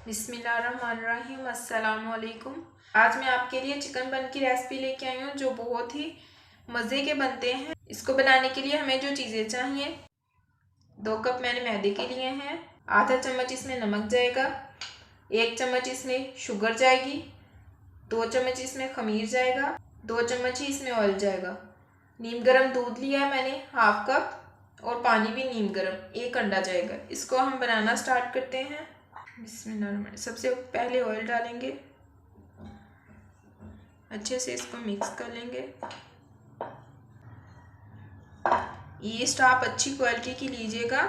बिस्मिल्लाहिर्रहमानिर्रहीम। अस्सलाम वालेकुम। आज मैं आपके लिए चिकन बन की रेसिपी लेके आई हूँ जो बहुत ही मज़े के बनते हैं। इसको बनाने के लिए हमें जो चीज़ें चाहिए, 2 कप मैंने मैदे के लिए हैं, आधा चम्मच इसमें नमक जाएगा, 1 चम्मच इसमें शुगर जाएगी, 2 चम्मच इसमें खमीर जाएगा, 2 चम्मच ही इसमें ऑयल जाएगा। नीम गर्म दूध लिया है मैंने हाफ कप, और पानी भी नीम गर्म, 1 अंडा जाएगा। इसको हम बनाना स्टार्ट करते हैं। बिस्मिल्लाह। सबसे पहले ऑयल डालेंगे, अच्छे से इसको मिक्स कर लेंगे। यीस्ट आप अच्छी क्वालिटी की लीजिएगा,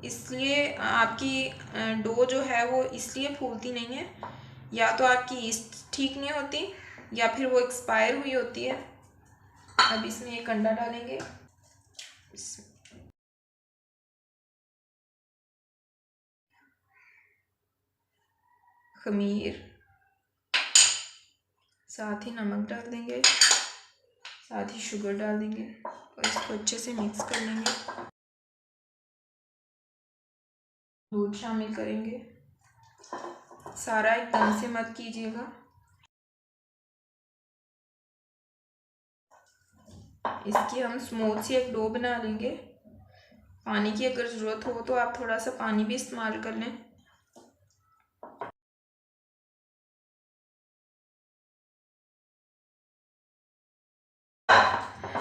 इसलिए आपकी डो जो है वो इसलिए फूलती नहीं है, या तो आपकी यीस्ट ठीक नहीं होती या फिर वो एक्सपायर हुई होती है। अब इसमें 1 अंडा डालेंगे, खमीर, साथ ही नमक डाल देंगे, साथ ही शुगर डाल देंगे और इसको अच्छे से मिक्स कर लेंगे। दूध शामिल करेंगे, सारा एकदम से मत कीजिएगा। इसकी हम स्मूथ सी एक डो बना लेंगे। पानी की अगर ज़रूरत हो तो आप थोड़ा सा पानी भी इस्तेमाल कर लें।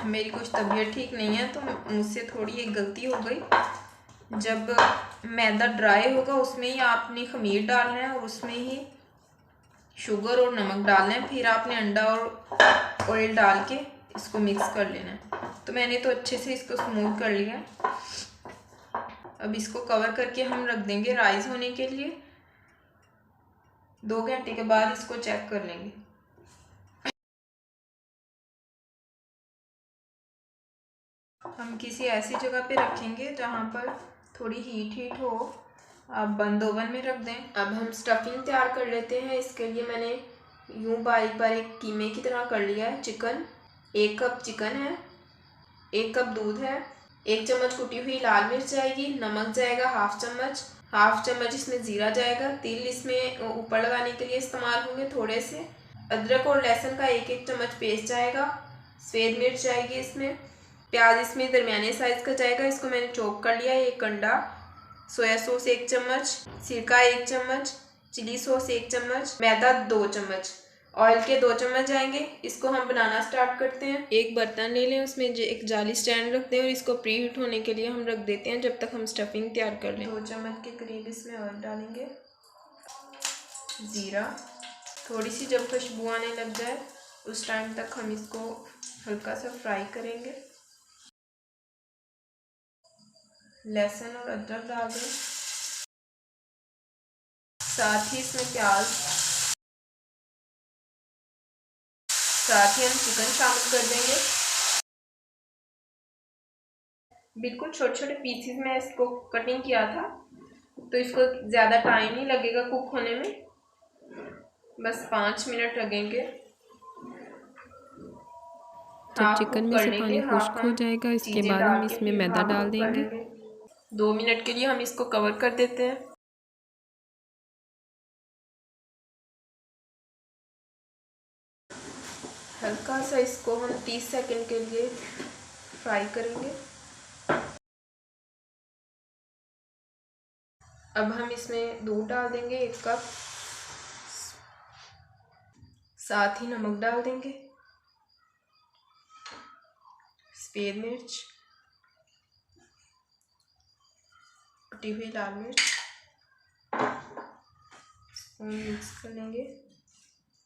मेरी कुछ तबीयत ठीक नहीं है तो मुझसे थोड़ी एक गलती हो गई। जब मैदा ड्राई होगा उसमें ही आपने खमीर डालना है और उसमें ही शुगर और नमक डालना है, फिर आपने अंडा और ऑयल डाल के इसको मिक्स कर लेना है। तो मैंने तो अच्छे से इसको स्मूथ कर लिया। अब इसको कवर करके हम रख देंगे राइस होने के लिए। 2 घंटे के बाद इसको चेक कर लेंगे। हम किसी ऐसी जगह पे रखेंगे जहाँ पर थोड़ी हीट हो। आप बंद ओवन में रख दें। अब हम स्टफिंग तैयार कर लेते हैं। इसके लिए मैंने यूँ बारीक बारीक कीमे की तरह कर लिया है चिकन। 1 कप चिकन है, 1 कप दूध है, 1 चम्मच कुटी हुई लाल मिर्च जाएगी, नमक जाएगा हाफ चम्मच इसमें ज़ीरा जाएगा, तिल इसमें ऊपर लगाने के लिए इस्तेमाल होंगे थोड़े से, अदरक और लहसुन का 1-1 चम्मच पेस्ट जाएगा, सफ़ेद मिर्च जाएगी इसमें, प्याज इसमें दरमियाने साइज़ का जाएगा, इसको मैंने चॉप कर लिया है, 1 अंडा, सोया सॉस 1 चम्मच, सिरका 1 चम्मच, चिली सॉस 1 चम्मच, मैदा 2 चम्मच, ऑयल के 2 चम्मच जाएंगे। इसको हम बनाना स्टार्ट करते हैं। एक बर्तन ले लें, उसमें एक जाली स्टैंड रख दें और इसको प्री हीट होने के लिए हम रख देते हैं जब तक हम स्टफिंग तैयार कर लें। 2 चम्मच के करीब इसमें ऑयल डालेंगे, ज़ीरा, थोड़ी सी जब खुशबू आने लग जाए उस टाइम तक हम इसको हल्का सा फ्राई करेंगे। लहसुन और अदरक डाल दें, साथ ही इसमें प्याज, साथ ही हम चिकन शामिल कर देंगे। बिल्कुल छोटे छोटे पीसेस में इसको कटिंग किया था, तो इसको ज़्यादा टाइम नहीं लगेगा कुक होने में, बस 5 मिनट लगेंगे। जब चिकन में से पानी खुश्क हो जाएगा इसके बाद हम इसमें मैदा डाल देंगे। 2 मिनट के लिए हम इसको कवर कर देते हैं। हल्का सा इसको हम 30 सेकंड के लिए फ्राई करेंगे। अब हम इसमें दूध डाल देंगे 1 कप, साथ ही नमक डाल देंगे, सफ़ेद मिर्च, कुटी हुई लाल मिर्च, मिक्स कर लेंगे।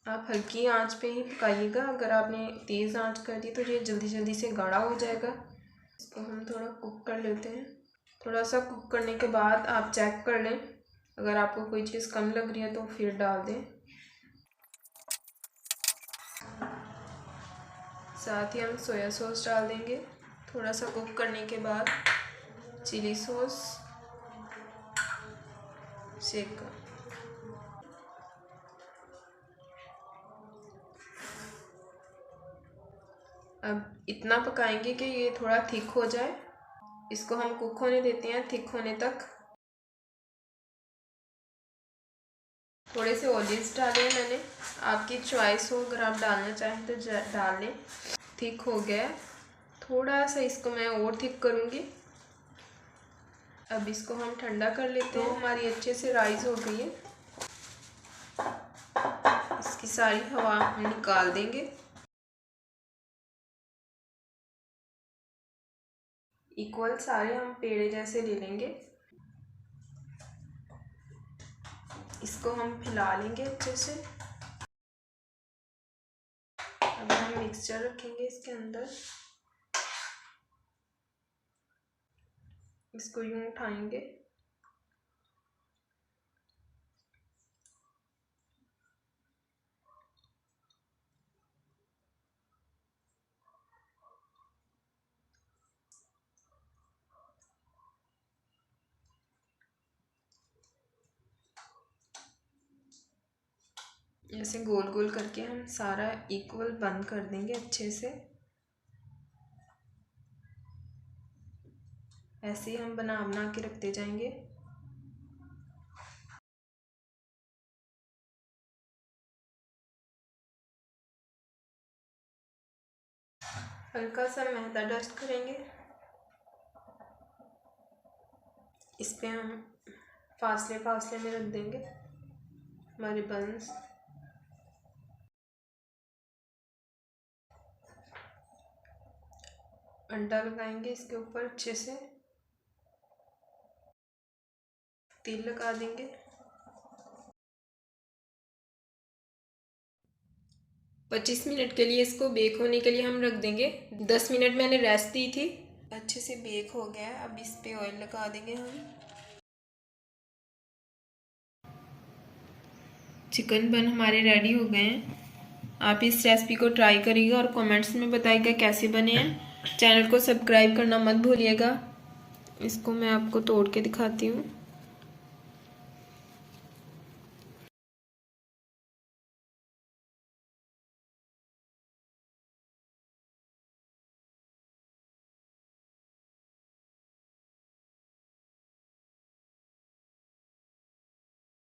आप हल्की आंच पे ही पकाइएगा, अगर आपने तेज़ आंच कर दी तो ये जल्दी जल्दी से गाढ़ा हो जाएगा। इसको हम थोड़ा कुक कर लेते हैं। थोड़ा सा कुक करने के बाद आप चेक कर लें, अगर आपको कोई चीज़ कम लग रही है तो फिर डाल दें। साथ ही हम सोया सॉस डाल देंगे। थोड़ा सा कुक करने के बाद चिली सॉस, सिरका, अब इतना पकाएंगे कि ये थोड़ा थिक हो जाए। इसको हम कुक होने देते हैं थिक होने तक। थोड़े से ओलिव्स डाले मैंने, आपकी चॉइस हो, अगर आप डालना चाहें तो डाल लें। थिक हो गया, थोड़ा सा इसको मैं और थिक करूँगी। अब इसको हम ठंडा कर लेते हैं। हमारी अच्छे से राइस हो गई है, इसकी सारी हवा हम निकाल देंगे। इक्वल सारे हम पेड़े जैसे ले लेंगे, इसको हम फैला लेंगे अच्छे से। अब हम मिक्सचर रखेंगे इसके अंदर, इसको यूं उठाएंगे, ऐसे गोल गोल करके हम सारा इक्वल बंद कर देंगे अच्छे से। ऐसे ही हम बना के रखते जाएंगे। हल्का सा मैदा डस्ट करेंगे, इस पे हम फासले फासले में रख देंगे हमारे बंस। अंडा लगाएंगे इसके ऊपर, अच्छे से तेल लगा देंगे। पच्चीस मिनट के लिए इसको बेक होने के लिए हम रख देंगे। 10 मिनट मैंने रेस्ट दी थी, अच्छे से बेक हो गया। अब इस पे ऑयल लगा देंगे हम। चिकन बन हमारे रेडी हो गए हैं। आप इस रेसिपी को ट्राई करिएगा और कमेंट्स में बताइएगा कैसे बने हैं। चैनल को सब्सक्राइब करना मत भूलिएगा। इसको मैं आपको तोड़ के दिखाती हूँ।